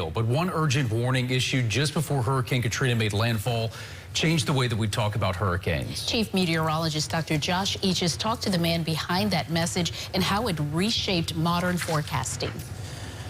But one urgent warning issued just before Hurricane Katrina made landfall changed the way that we talk about hurricanes. Chief Meteorologist Dr. Josh Eaches talked to the man behind that message and how it reshaped modern forecasting.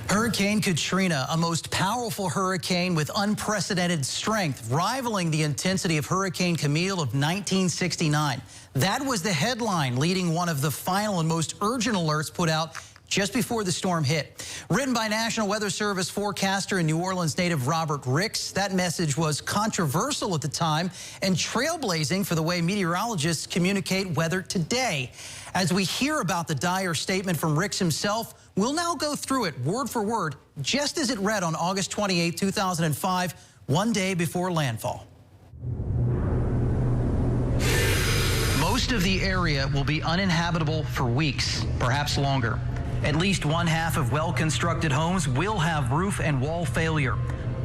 Hurricane Katrina, a most powerful hurricane with unprecedented strength, rivaling the intensity of Hurricane Camille of 1969. That was the headline leading one of the final and most urgent alerts put out just before the storm hit. Written by National Weather Service forecaster and New Orleans native Robert Ricks, that message was controversial at the time and trailblazing for the way meteorologists communicate weather today. As we hear about the dire statement from Ricks himself, we'll now go through it word for word, just as it read on August 28, 2005, one day before landfall. Most of the area will be uninhabitable for weeks, perhaps longer. At least one half of well-constructed homes will have roof and wall failure.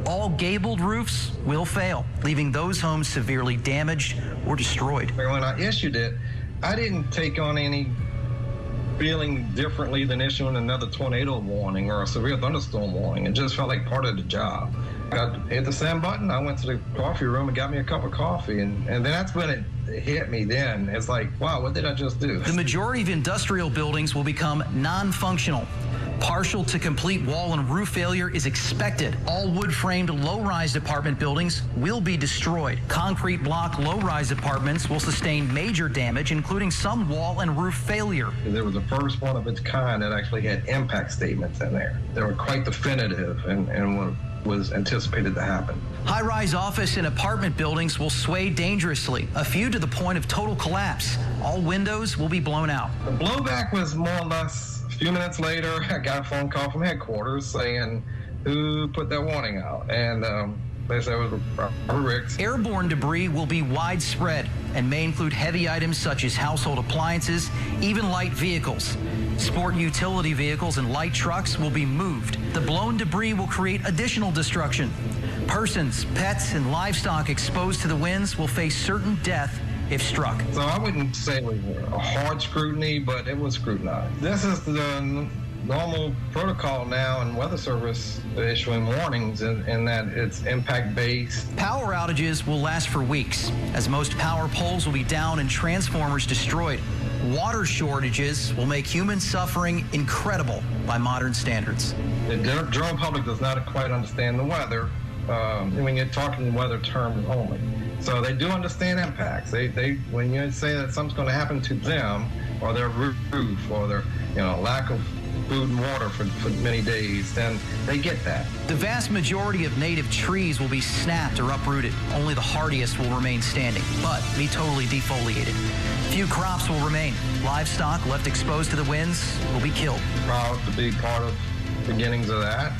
All gabled roofs will fail, leaving those homes severely damaged or destroyed. When I issued it, I didn't take on any feeling differently than issuing another tornado warning or a severe thunderstorm warning. It just felt like part of the job. I hit the send button, I went to the coffee room and got me a cup of coffee, and then that's when it hit me then. It's like, wow, what did I just do? The majority of industrial buildings will become non-functional. Partial to complete wall and roof failure is expected. All wood-framed low-rise apartment buildings will be destroyed. Concrete block low-rise apartments will sustain major damage, including some wall and roof failure. There was the first one of its kind that actually had impact statements in there. They were quite definitive and what was anticipated to happen. High-rise office and apartment buildings will sway dangerously, a few to the point of total collapse. All windows will be blown out. The blowback was more or less a few minutes later. I got a phone call from headquarters saying who put that warning out, and they said it was Robert Ricks. Airborne debris will be widespread and may include heavy items such as household appliances, even light vehicles. Sport utility vehicles and light trucks will be moved. The blown debris will create additional destruction. Persons, pets, and livestock exposed to the winds will face certain death if struck. So I wouldn't say it was a hard scrutiny, but it was scrutinized. This is the normal protocol now in Weather Service issuing warnings in that it's impact-based. Power outages will last for weeks, as most power poles will be down and transformers destroyed. Water shortages will make human suffering incredible by modern standards. The general public does not quite understand the weather when you're talking weather terms only. So they do understand impacts. When you say that something's going to happen to them, or their roof, or their lack of food and water for many days, then they get that. The vast majority of native trees will be snapped or uprooted. Only the hardiest will remain standing, but be totally defoliated. Few crops will remain. Livestock left exposed to the winds will be killed. Proud to be part of the beginnings of that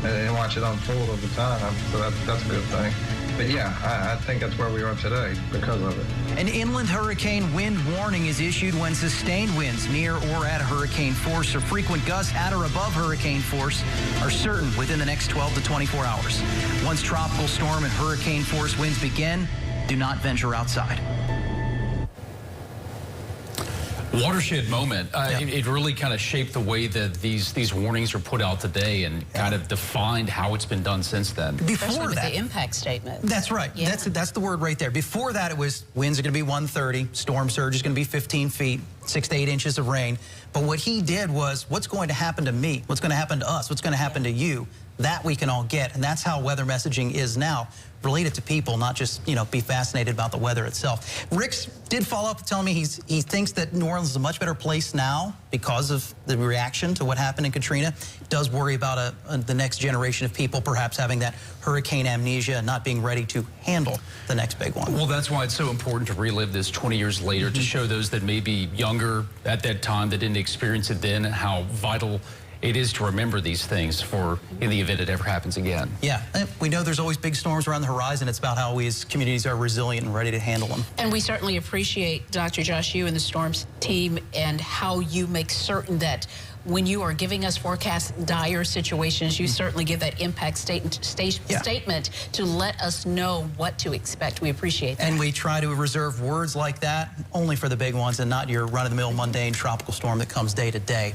and watch it unfold over time, so that's a good thing. But yeah, I think that's where we are today because of it. An inland hurricane wind warning is issued when sustained winds near or at hurricane force or frequent gusts at or above hurricane force are certain within the next 12 to 24 hours. Once tropical storm and hurricane force winds begin, do not venture outside. Watershed moment. It really kind of shaped the way that these warnings are put out today and kind of defined how it's been done since then. Especially with the impact statement. That's right. Yeah. That's the word right there. Before that, it was winds are going to be 130, storm surge is going to be 15 feet, 6 to 8 inches of rain. But what he did was, what's going to happen to me? What's going to happen to us? What's going to happen to you? That we can all get. And that's how weather messaging is now. Relate it to people, not just, be fascinated about the weather itself. Ricks did follow up telling me he thinks that New Orleans is a much better place now because of the reaction to what happened in Katrina. Does worry about the next generation of people perhaps having that hurricane amnesia and not being ready to handle the next big one. Well, that's why it's so important to relive this 20 years later to show those that may be younger at that time that didn't experience it then how vital it is to remember these things in the event it ever happens again. Yeah, we know there's always big storms around the horizon. It's about how we as communities are resilient and ready to handle them. And we certainly appreciate, Dr. Josh, you and the storms team and how you make certain that when you are giving us forecast dire situations, you certainly give that impact statement to let us know what to expect. We appreciate that. And we try to reserve words like that only for the big ones and not your run-of-the-mill mundane tropical storm that comes day to day.